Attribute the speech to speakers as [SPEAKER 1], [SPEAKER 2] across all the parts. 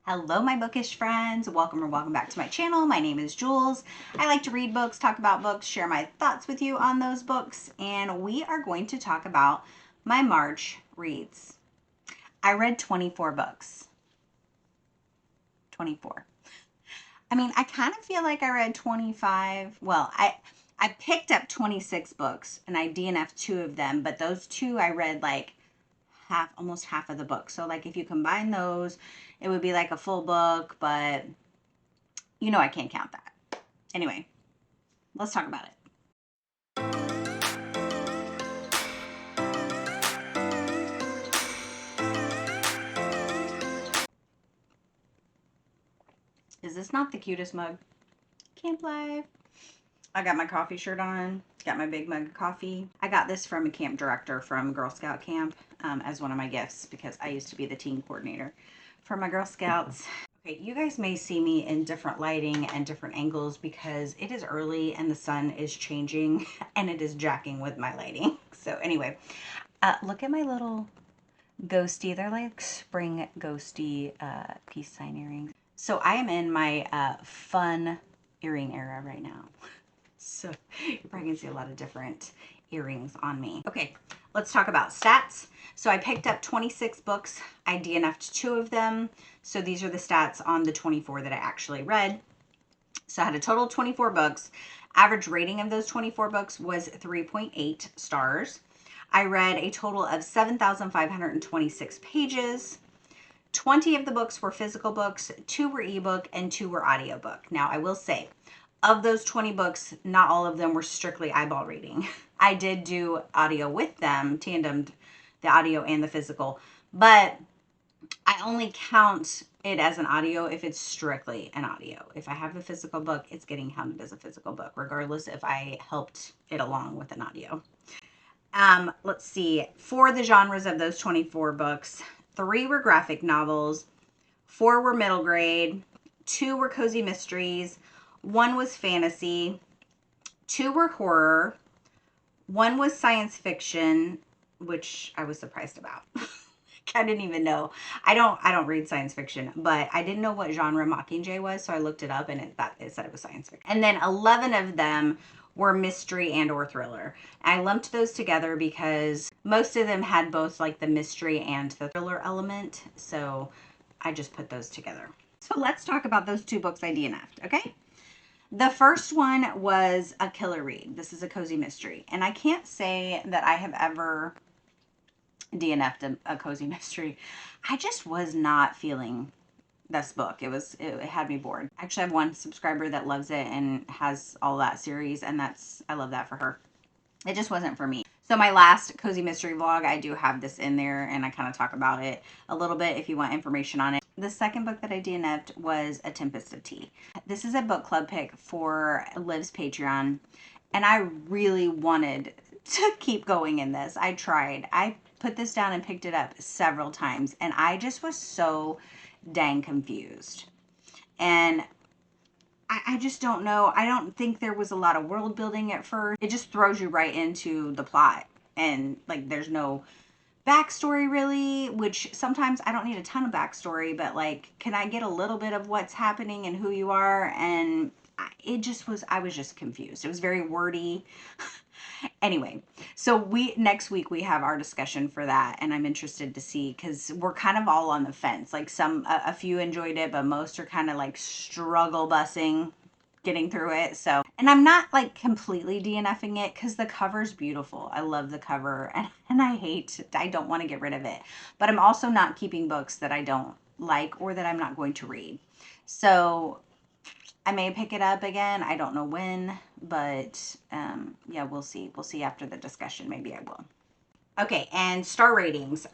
[SPEAKER 1] Hello, my bookish friends. Welcome or welcome back to my channel. My name is Jules. I like to read books, talk about books, share my thoughts with you on those books, and we are going to talk about my March reads. I read 24 books. 24. I mean, I kind of feel like I read 25. Well, I picked up 26 books and I DNF'd 2 of them, but those 2 I read like almost half of the book. So like if you combine those, it would be like a full book, but you know I can't count that. Anyway, let's talk about it. Is this not the cutest mug? Camp life. I got my coffee shirt on, got my big mug of coffee. I got this from a camp director from Girl Scout camp as one of my gifts because I used to be the teen coordinator for my Girl Scouts. Okay, you guys may see me in different lighting and different angles because it is early and the sun is changing and it is jacking with my lighting. So anyway, look at my little ghosty. They're like spring ghosty peace sign earrings. So I am in my fun earring era right now. So you're probably gonna see a lot of different earrings on me. Okay, let's talk about stats. So I picked up 26 books. I DNF'd 2 of them. So these are the stats on the 24 that I actually read. So I had a total of 24 books. Average rating of those 24 books was 3.8 stars. I read a total of 7,526 pages. 20 of the books were physical books, 2 were ebook, and 2 were audiobook. Now, I will say, of those 20 books, not all of them were strictly eyeball reading. I did do audio with them, tandemed the audio and the physical, but I only count it as an audio if it's strictly an audio. If I have a physical book, it's getting counted as a physical book, regardless if I helped it along with an audio. Let's see, for the genres of those 24 books, 3 were graphic novels, 4 were middle grade, 2 were cozy mysteries, 1 was fantasy, 2 were horror, 1 was science fiction, which I was surprised about. I didn't even know. I don't read science fiction, but I didn't know what genre Mockingjay was, so I looked it up and it said it was science fiction. And then 11 of them were mystery and or thriller. I lumped those together because most of them had both like the mystery and the thriller element, so I just put those together. So let's talk about those 2 books I DNF'd, okay? The first one was a killer read. This is a cozy mystery, and I can't say that I have ever DNF'd a cozy mystery. I just was not feeling this book. It had me bored. Actually, I have one subscriber that loves it and has all that series, and I love that for her. It just wasn't for me. So my last cozy mystery vlog, I do have this in there and I kind of talk about it a little bit if you want information on it. The second book that I DNF'd was A Tempest of Tea. This is a book club pick for Liv's Patreon, and I really wanted to keep going in this. I tried. I put this down and picked it up several times, and I just was so dang confused. And I just don't know. I don't think there was a lot of world building at first. It just throws you right into the plot. And like there's no backstory really, which sometimes I don't need a ton of backstory, but like, can I get a little bit of what's happening and who you are? And I was just confused. It was very wordy. Anyway, so next week we have our discussion for that, and I'm interested to see because we're kind of all on the fence. Like a few enjoyed it, but most are kind of like struggle bussing getting through it. So, and I'm not like completely DNFing it because the cover's beautiful. I love the cover, and I don't want to get rid of it, but I'm also not keeping books that I don't like or that I'm not going to read. So I may pick it up again. I don't know when, but yeah, we'll see. We'll see after the discussion. Maybe I will. Okay, and star ratings.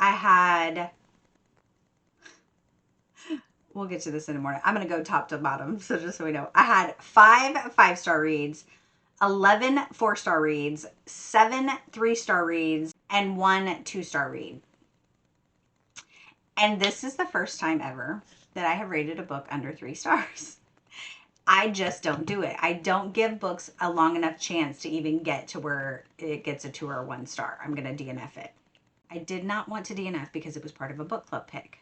[SPEAKER 1] We'll get to this in a moment. I'm going to go top to bottom, so just so we know. I had 5 5-star reads, 11 4-star reads, 7 3-star reads, and 1 2-star read. And this is the first time ever that I have rated a book under 3 stars. I just don't do it. I don't give books a long enough chance to even get to where it gets a 2 or 1 star. I'm going to DNF it. I did not want to DNF because it was part of a book club pick.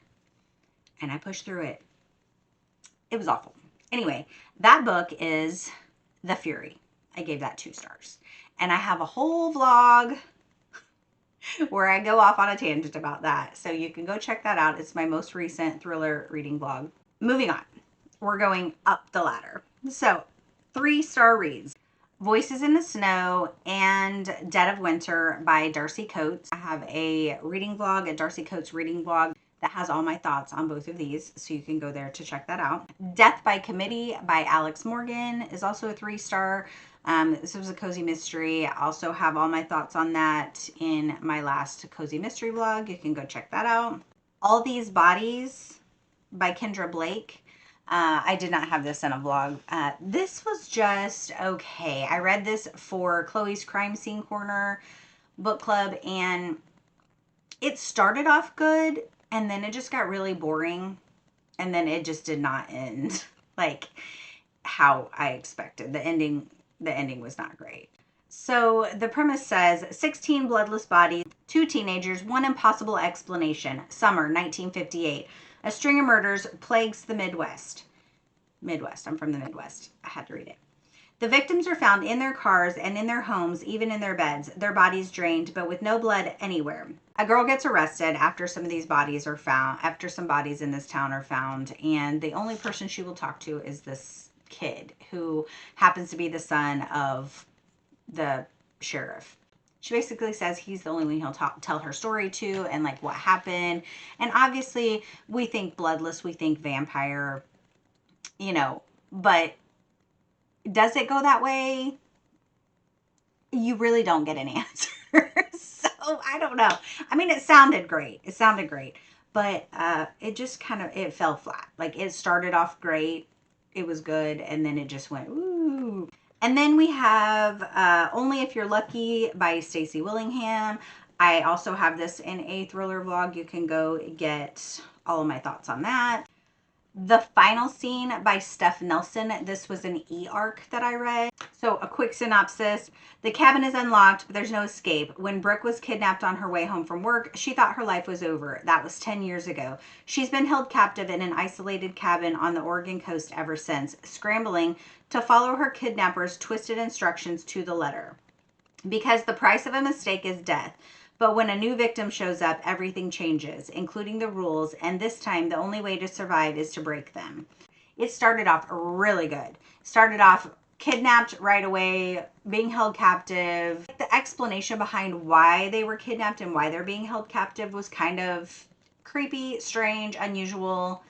[SPEAKER 1] And I pushed through it. It was awful. Anyway, that book is The Fury. I gave that 2 stars. And I have a whole vlog where I go off on a tangent about that. So you can go check that out. It's my most recent thriller reading vlog. Moving on. We're going up the ladder. So 3-star reads. Voices in the Snow and Dead of Winter by Darcy Coates. I have a reading vlog, a Darcy Coates reading vlog that has all my thoughts on both of these, so you can go there to check that out. Death by Committee by Alex Morgan is also a 3-star. This was a cozy mystery. I also have all my thoughts on that in my last cozy mystery vlog. You can go check that out. All These Bodies by Kendra Blake. I did not have this in a vlog. This was just okay. I read this for Chloe's Crime Scene Corner book club, and it started off good, and then it just got really boring, and then it just did not end like how I expected. The ending was not great. So the premise says 16 bloodless bodies, 2 teenagers, 1 impossible explanation. Summer 1958. A string of murders plagues the Midwest. I'm from the Midwest. I had to read it. The victims are found in their cars and in their homes, even in their beds, their bodies drained, but with no blood anywhere. A girl gets arrested after some bodies in this town are found, and the only person she will talk to is this kid who happens to be the son of the sheriff. She basically says he's the only one he'll tell her story to, and like what happened. And obviously we think bloodless, we think vampire, but does it go that way? You really don't get an answer. So I don't know. I mean, it sounded great. But it just it fell flat. Like, it started off great. It was good. And then it just went, ooh. And then we have Only If You're Lucky by Stacey Willingham. I also have this in a thriller vlog. You can go get all of my thoughts on that. The Final Scene by Steph Nelson. This was an e-arc that I read. So a quick synopsis. The cabin is unlocked, but there's no escape. When Brooke was kidnapped on her way home from work, she thought her life was over. That was 10 years ago. She's been held captive in an isolated cabin on the Oregon coast ever since, scrambling to follow her kidnappers' twisted instructions to the letter. Because the price of a mistake is death. But when a new victim shows up, everything changes, including the rules, and this time the only way to survive is to break them. It started off really good. Started off kidnapped right away, being held captive. The explanation behind why they were kidnapped and why they're being held captive was kind of creepy, strange, unusual.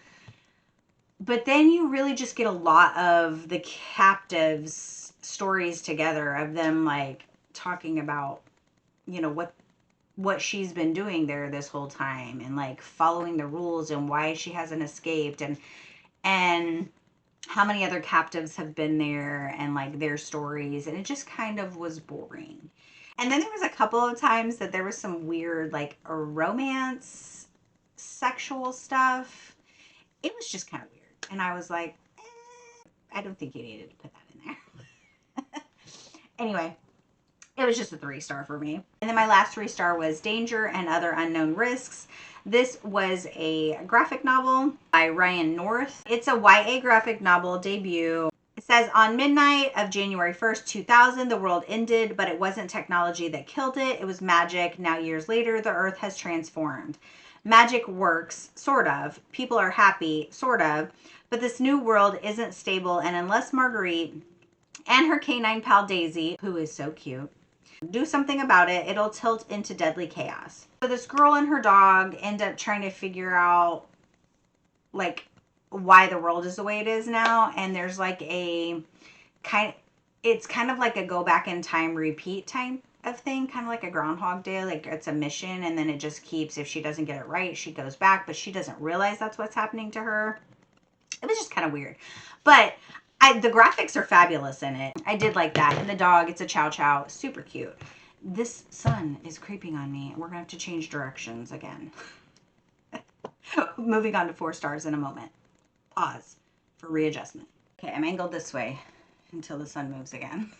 [SPEAKER 1] But then you really just get a lot of the captives' stories together of them like talking about, what she's been doing there this whole time, and like following the rules, and why she hasn't escaped, and how many other captives have been there, and like their stories. And it just kind of was boring. And then there was a couple of times that there was some weird like romance sexual stuff. It was just kind of weird, and I was like, I don't think you needed to put that in there. Anyway, it was just a 3-star for me. And then my last 3-star was Danger and Other Unknown Risks. This was a graphic novel by Ryan North. It's a YA graphic novel debut. It says, on midnight of January 1st, 2000, the world ended, but it wasn't technology that killed it. It was magic. Now, years later, the earth has transformed. Magic works, sort of. People are happy, sort of. But this new world isn't stable, and unless Marguerite and her canine pal Daisy, who is so cute, do something about it, it'll tilt into deadly chaos. So this girl and her dog end up trying to figure out like why the world is the way it is now. And there's like it's kind of like a go back in time repeat type of thing, kind of like a Groundhog Day. Like, it's a mission, and then it just keeps, if she doesn't get it right, she goes back, but she doesn't realize that's what's happening to her. It was just kind of weird, but the graphics are fabulous in it. I did like that. And the dog, it's a Chow Chow, super cute. This sun is creeping on me. We're gonna have to change directions again. Moving on to 4 stars in a moment. Pause for readjustment. Okay, I'm angled this way until the sun moves again.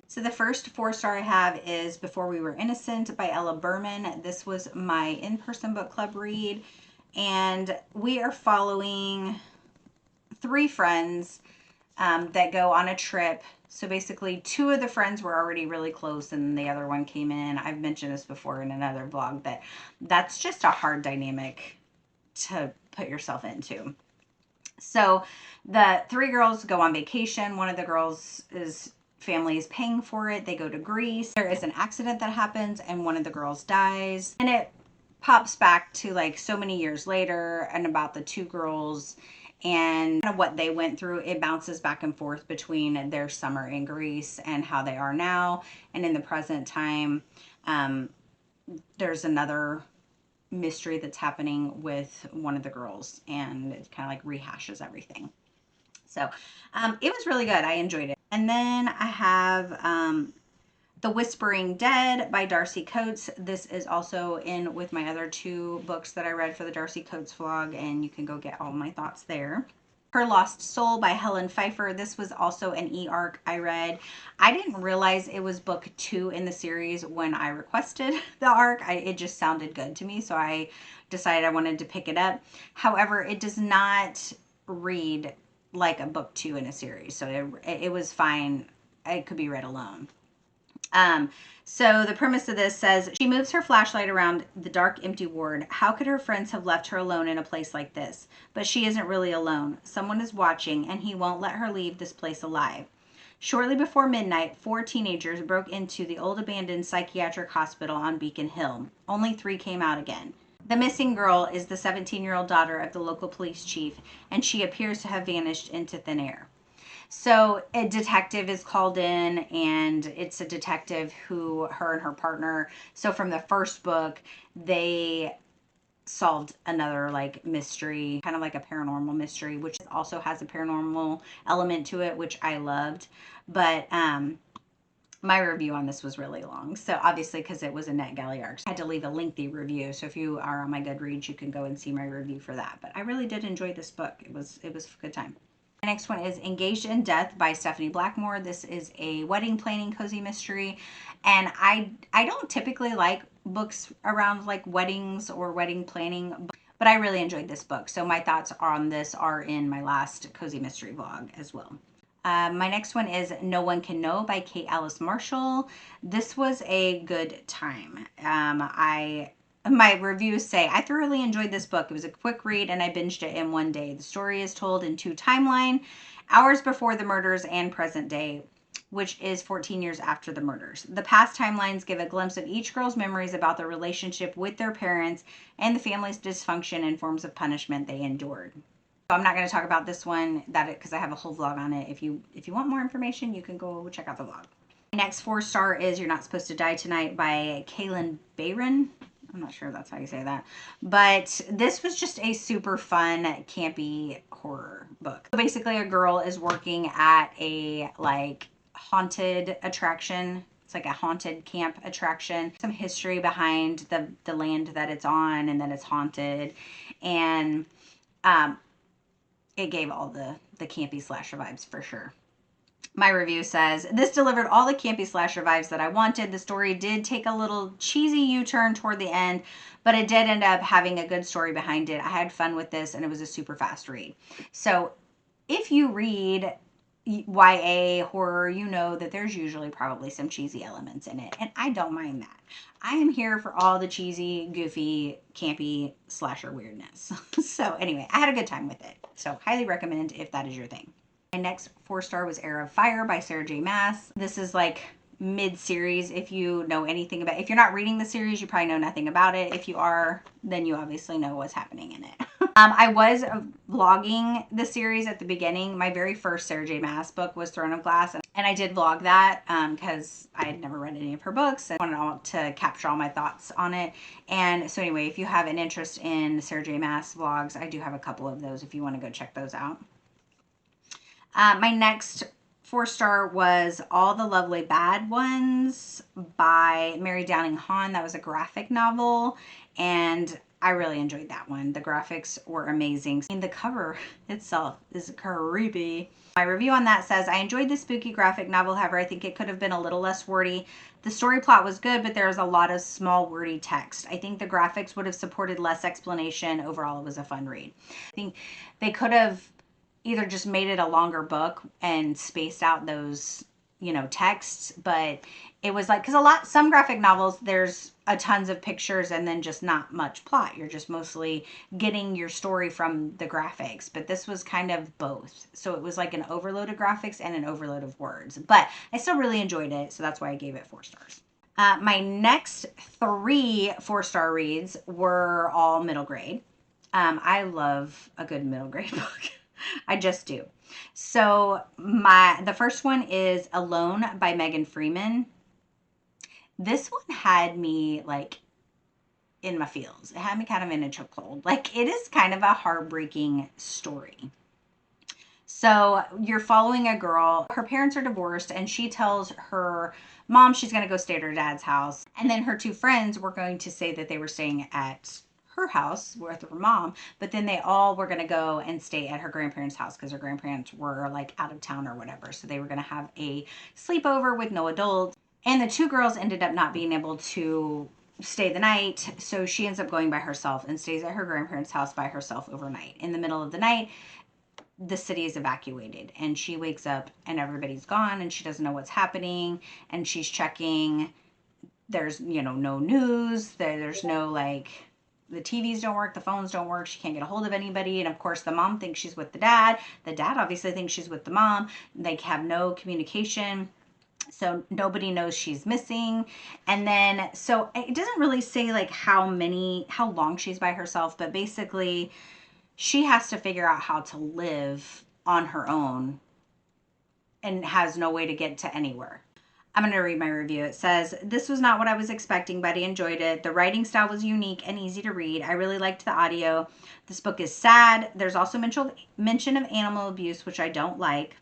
[SPEAKER 1] So the first 4-star I have is Before We Were Innocent by Ella Berman. This was my in-person book club read, and we are following three friends that go on a trip. So basically 2 of the friends were already really close and the other one came in. I've mentioned this before in another vlog, that that's just a hard dynamic to put yourself into. So the 3 girls go on vacation. One of the girls' family is paying for it. They go to Greece. There is an accident that happens and one of the girls dies. And it pops back to like so many years later and about the 2 girls and what they went through. It bounces back and forth between their summer in Greece and how they are now. And in the present time, there's another mystery that's happening with one of the girls, and it kind of like rehashes everything. So it was really good. I enjoyed it. And then I have The Whispering Dead by Darcy Coates. This is also in with my other 2 books that I read for the Darcy Coates vlog, and you can go get all my thoughts there. Her Lost Soul by Helen Pfeiffer. This was also an e-arc I read. I didn't realize it was book 2 in the series when I requested the arc. It just sounded good to me, so I decided I wanted to pick it up. However, it does not read like a book 2 in a series, so it was fine. It could be read alone. So the premise of this says, she moves her flashlight around the dark, empty ward. How could her friends have left her alone in a place like this? But she isn't really alone. Someone is watching, and he won't let her leave this place alive. Shortly before midnight, 4 teenagers broke into the old abandoned psychiatric hospital on Beacon Hill. Only 3 came out again. The missing girl is the 17-year-old daughter of the local police chief, and she appears to have vanished into thin air. So a detective is called in, and it's a detective who, her and her partner, so from the first book, they solved another like mystery, kind of like a paranormal mystery, which also has a paranormal element to it, which I loved. But my review on this was really long. So obviously, because it was a NetGalley arc, I had to leave a lengthy review. So if you are on my Goodreads, you can go and see my review for that. But I really did enjoy this book. It was a good time. The next one is Engaged in Death by Stephanie Blackmore. This is a wedding planning cozy mystery. And I don't typically like books around like weddings or wedding planning, but I really enjoyed this book. So my thoughts on this are in my last cozy mystery vlog as well. My next one is No One Can Know by Kate Alice Marshall. This was a good time. My reviews say, I thoroughly enjoyed this book. It was a quick read and I binged it in one day. The story is told in 2 timelines, hours before the murders and present day, which is 14 years after the murders. The past timelines give a glimpse of each girl's memories about their relationship with their parents and the family's dysfunction and forms of punishment they endured. So I'm not going to talk about this one because I have a whole vlog on it. If you want more information, you can go check out the vlog. Next 4-star is You're Not Supposed to Die Tonight by Kaylin Bayron. I'm not sure if that's how you say that. But this was just a super fun, campy horror book. So basically, a girl is working at a like haunted attraction. It's like a haunted camp attraction. Some history behind the land that it's on and that it's haunted. And it gave all the campy slasher vibes for sure. My review says, this delivered all the campy slasher vibes that I wanted. The story did take a little cheesy U-turn toward the end, but it did end up having a good story behind it. I had fun with this, and it was a super fast read. So if you read YA horror, you know that there's usually probably some cheesy elements in it, and I don't mind that. I am here for all the cheesy, goofy, campy slasher weirdness. So anyway, I had a good time with it. So highly recommend if that is your thing. My next 4-star was Heir of Fire by Sarah J. Maas. This is like mid-series. If you know anything about, if you're not reading the series, you probably know nothing about it. If you are, then you obviously know what's happening in it. I was vlogging the series at the beginning. My very first Sarah J. Maas book was Throne of Glass, and I did vlog that because I had never read any of her books and wanted to capture all my thoughts on it. And so anyway, if you have an interest in Sarah J. Maas vlogs, I do have a couple of those if you want to go check those out. My next 4-star was All the Lovely Bad Ones by Mary Downing Hahn. That was a graphic novel, and I really enjoyed that one. The graphics were amazing. And the cover itself is creepy. My review on that says, I enjoyed the spooky graphic novel. However, I think it could have been a little less wordy. The story plot was good, but there was a lot of small wordy text. I think the graphics would have supported less explanation. Overall, it was a fun read. I think they could have either just made it a longer book and spaced out those, you know, texts, but it was like, because some graphic novels, there's a tons of pictures and then just not much plot. You're just mostly getting your story from the graphics, but this was kind of both. So it was like an overload of graphics and an overload of words, but I still really enjoyed it. So that's why I gave it 4 stars. My next 3 4-star reads were all middle grade. I love a good middle grade book. I just do. So the first one is Alone by Megan Freeman. This one had me like in my feels. It had me kind of in a chokehold. Like, it is kind of a heartbreaking story. So you're following a girl. Her parents are divorced, and she tells her mom she's going to go stay at her dad's house. And then her 2 friends were going to say that they were staying at her house with her mom, but then they all were going to go and stay at her grandparents' house because her grandparents were like out of town or whatever. So they were going to have a sleepover with no adults. And the 2 girls ended up not being able to stay the night. So she ends up going by herself and stays at her grandparents' house by herself overnight. In the middle of the night, the city is evacuated, and she wakes up and everybody's gone and she doesn't know what's happening, and she's checking. There's, you know, no news. There's no, like, the TVs don't work, the phones don't work, she can't get a hold of anybody. And of course the mom thinks she's with the dad obviously thinks she's with the mom. They have no communication, so nobody knows she's missing. And then, so it doesn't really say like how long she's by herself, but basically she has to figure out how to live on her own and has no way to get to anywhere. I'm going to read my review. It says, "This was not what I was expecting, but I enjoyed it. The writing style was unique and easy to read. I really liked the audio. This book is sad. There's also mention of animal abuse, which I don't like.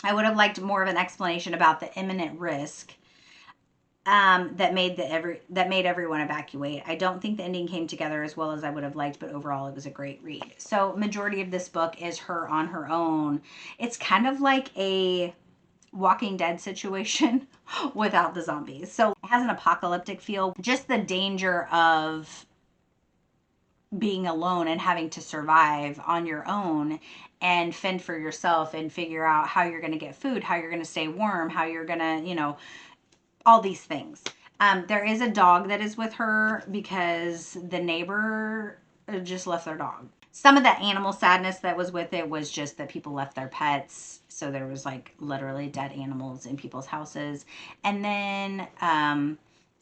[SPEAKER 1] I would have liked more of an explanation about the imminent risk that made everyone evacuate. I don't think the ending came together as well as I would have liked, but overall it was a great read." So majority of this book is her on her own. It's kind of like a Walking Dead situation without the zombies. So it has an apocalyptic feel. Just the danger of being alone and having to survive on your own and fend for yourself and figure out how you're going to get food, how you're going to stay warm, how you're going to, you know, all these things. There is a dog that is with her because the neighbor just left their dog. Some of the animal sadness that was with it was just that people left their pets. So there was like literally dead animals in people's houses. And then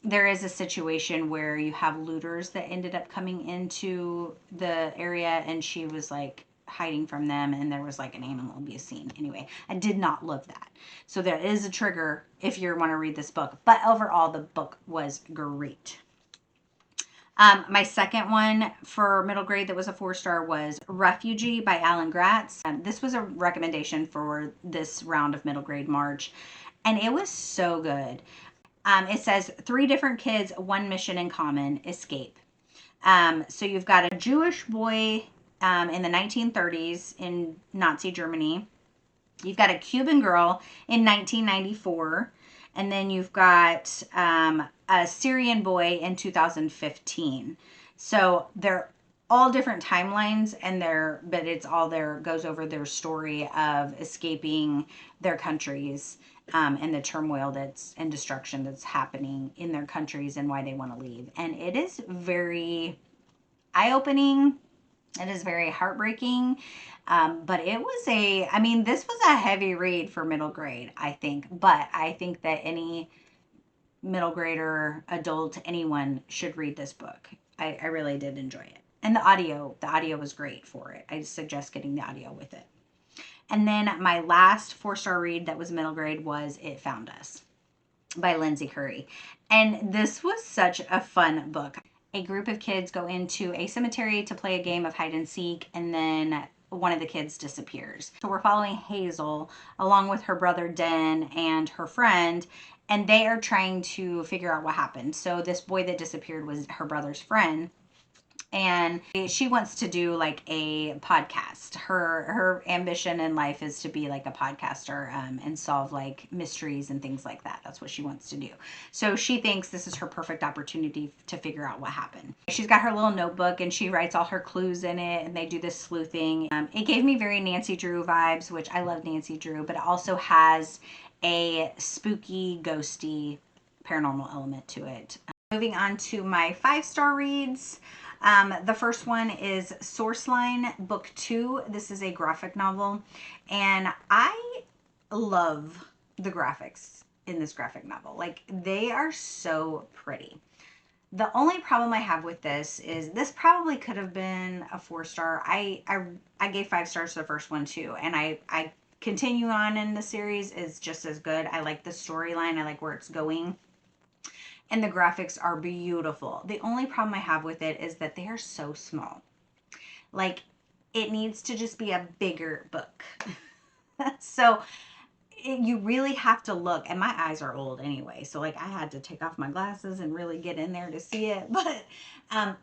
[SPEAKER 1] there is a situation where you have looters that ended up coming into the area, and she was like hiding from them, and there was like an animal abuse scene. Anyway, I did not love that. So there is a trigger if you want to read this book. But overall, the book was great. My second one for middle grade that was a 4-star was Refugee by Alan Gratz. This was a recommendation for this round of middle grade March, and it was so good. It says 3 different kids, 1 mission in common: escape. So you've got a Jewish boy in the 1930s in Nazi Germany. You've got a Cuban girl in 1994. And then you've got a Syrian boy in 2015. So they're all different timelines, but it's all goes over their story of escaping their countries and the turmoil and destruction that's happening in their countries and why they want to leave. And it is very eye-opening. It is very heartbreaking. But it was this was a heavy read for middle grade, I think. But I think that any middle grader, adult, anyone should read this book. I really did enjoy it. And the audio was great for it. I suggest getting the audio with it. And then my last 4-star read that was middle grade was It Found Us by Lindsay Curry. And this was such a fun book. A group of kids go into a cemetery to play a game of hide and seek, and then one of the kids disappears. So we're following Hazel along with her brother Den and her friend, and they are trying to figure out what happened. So this boy that disappeared was her brother's friend, and she wants to do like a podcast. Her ambition in life is to be like a podcaster, and solve like mysteries and things like that. That's what she wants to do. So she thinks this is her perfect opportunity to figure out what happened. She's got her little notebook and she writes all her clues in it, and they do this sleuthing. It gave me very Nancy Drew vibes, which I love Nancy Drew, but it also has a spooky, ghosty, paranormal element to it. Moving on to my 5-star reads. The first one is Sourcline, Book 2. This is a graphic novel, and I love the graphics in this graphic novel. Like, they are so pretty. The only problem I have with this is this probably could have been a 4-star. I gave 5 stars to the first one too, and I continue on in the series is just as good. I like the storyline. I like where it's going. And the graphics are beautiful. The only problem I have with it is that they are so small. Like, it needs to just be a bigger book. So you really have to look, and my eyes are old anyway, so like I had to take off my glasses and really get in there to see it. But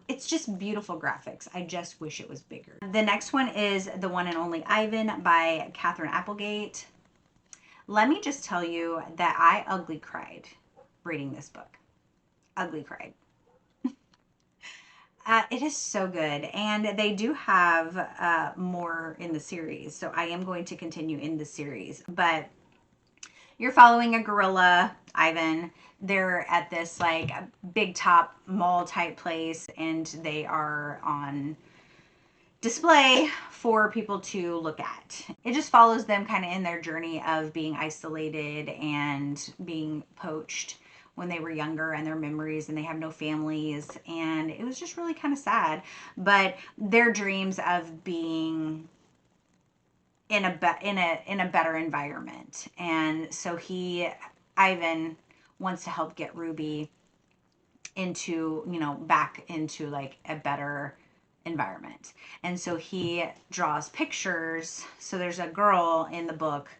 [SPEAKER 1] it's just beautiful graphics. I just wish it was bigger. The next one is The One and Only Ivan by Catherine Applegate. Let me just tell you that I ugly cried reading this book. Ugly cried. It is so good, and they do have more in the series, so I am going to continue in the series. But you're following a gorilla, Ivan. They're at this like big top mall type place, and they are on display for people to look at. It just follows them kind of in their journey of being isolated and being poached when they were younger, and their memories, and they have no families, and it was just really kind of sad. But their dreams of being in a better environment, and so Ivan wants to help get Ruby into, back into like a better environment. And so he draws pictures. So there's a girl in the book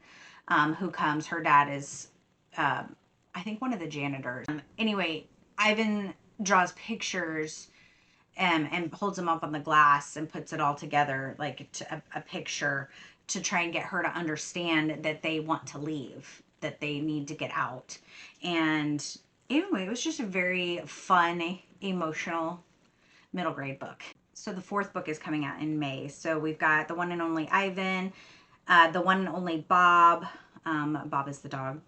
[SPEAKER 1] who comes. Her dad is I think one of the janitors. Anyway, Ivan draws pictures and holds them up on the glass and puts it all together like a picture to try and get her to understand that they want to leave, that they need to get out. And anyway, it was just a very fun, emotional middle grade book. So the 4th book is coming out in May. So we've got The One and Only Ivan, The One and Only Bob. Bob is the dog.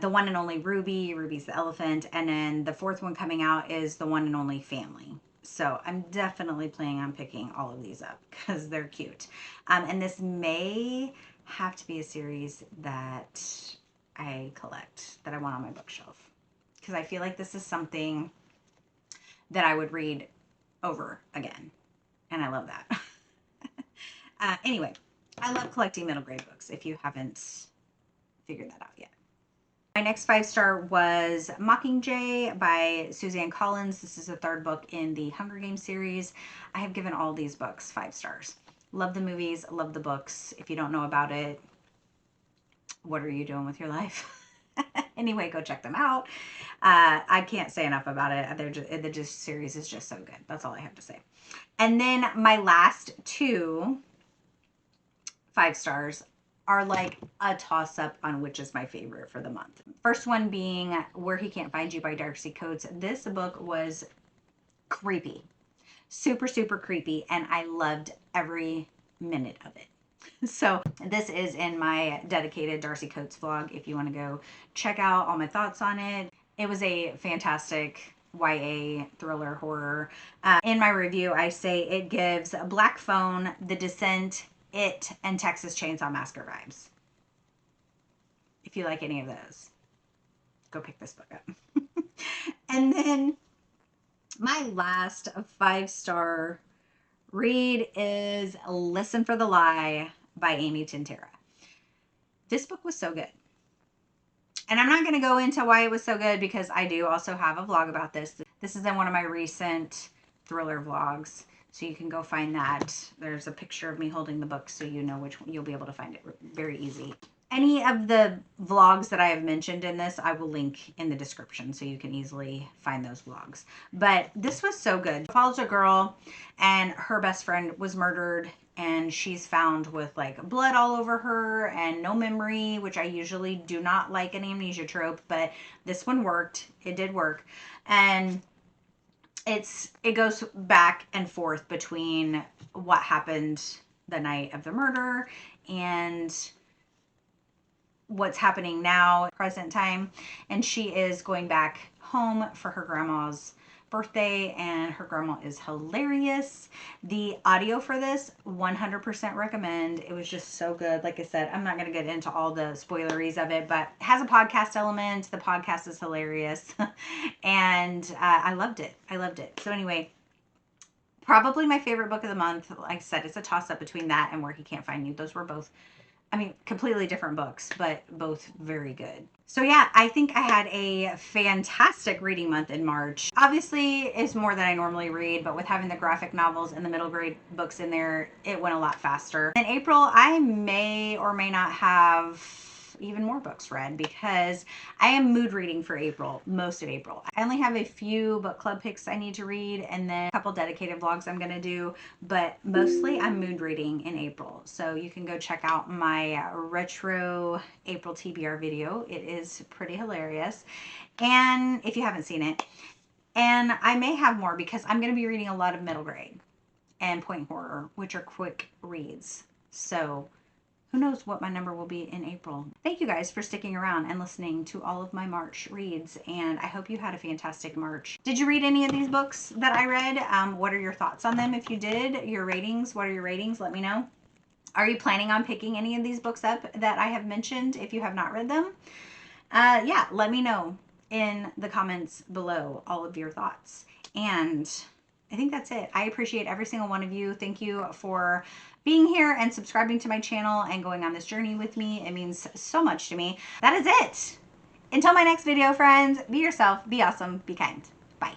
[SPEAKER 1] The One and Only Ruby. Ruby's the elephant. And then the 4th one coming out is The One and Only Family. So I'm definitely planning on picking all of these up because they're cute. And this may have to be a series that I collect, that I want on my bookshelf, because I feel like this is something that I would read over again. And I love that. Anyway, I love collecting middle grade books, if you haven't figured that out yet. My next 5-star was Mockingjay by Suzanne Collins. This is the 3rd book in the Hunger Games series. I have given all these books 5 stars. Love the movies, love the books. If you don't know about it, what are you doing with your life? Anyway, go check them out. I can't say enough about it. The series is just so good. That's all I have to say. And then my last 2 5 stars are like a toss-up on which is my favorite for the month. First one being Where He Can't Find You by Darcy Coates. This book was creepy. Super, super creepy, and I loved every minute of it. So this is in my dedicated Darcy Coates vlog if you want to go check out all my thoughts on it. It was a fantastic YA thriller horror. In my review, I say it gives Black Phone, The Descent, It, and Texas Chainsaw Massacre vibes. If you like any of those, go pick this book up. And then my last 5-star read is Listen for the Lie by Amy Tintera. This book was so good. And I'm not going to go into why it was so good because I do also have a vlog about this. This is in one of my recent thriller vlogs. So you can go find that. There's a picture of me holding the book so you know which one. You'll be able to find it very easy. Any of the vlogs that I have mentioned in this, I will link in the description so you can easily find those vlogs. But this was so good. It follows a girl and her best friend was murdered, and she's found with like blood all over her and no memory, which I usually do not like an amnesia trope, but this one worked. It did work. And it goes back and forth between what happened the night of the murder and what's happening now, present time. And she is going back home for her grandma's birthday, and her grandma is hilarious. The audio for this, 100% recommend. It was just so good. Like I said, I'm not going to get into all the spoileries of it, but it has a podcast element. The podcast is hilarious. And I loved it. I loved it. So anyway, probably my favorite book of the month. Like I said, it's a toss-up between that and Where He Can't Find You. Those were both, I mean, completely different books, but both very good. So yeah, I think I had a fantastic reading month in March. Obviously, it's more than I normally read, but with having the graphic novels and the middle grade books in there, it went a lot faster. In April, I may or may not have even more books read because I am mood reading for April, most of April. I only have a few book club picks I need to read and then a couple dedicated vlogs I'm going to do, but mostly I'm mood reading in April. So you can go check out my retro April TBR video. It is pretty hilarious. And if you haven't seen it, and I may have more because I'm going to be reading a lot of middle grade and point horror, which are quick reads. So who knows what my number will be in April. Thank you guys for sticking around and listening to all of my March reads, and I hope you had a fantastic March. Did you read any of these books that I read? What are your thoughts on them? If you did, your ratings, what are your ratings? Let me know. Are you planning on picking any of these books up that I have mentioned if you have not read them? Yeah, let me know in the comments below all of your thoughts. And I think that's it. I appreciate every single one of you. Thank you for being here and subscribing to my channel and going on this journey with me. It means so much to me. That is it. Until my next video, friends, be yourself, be awesome, be kind. Bye.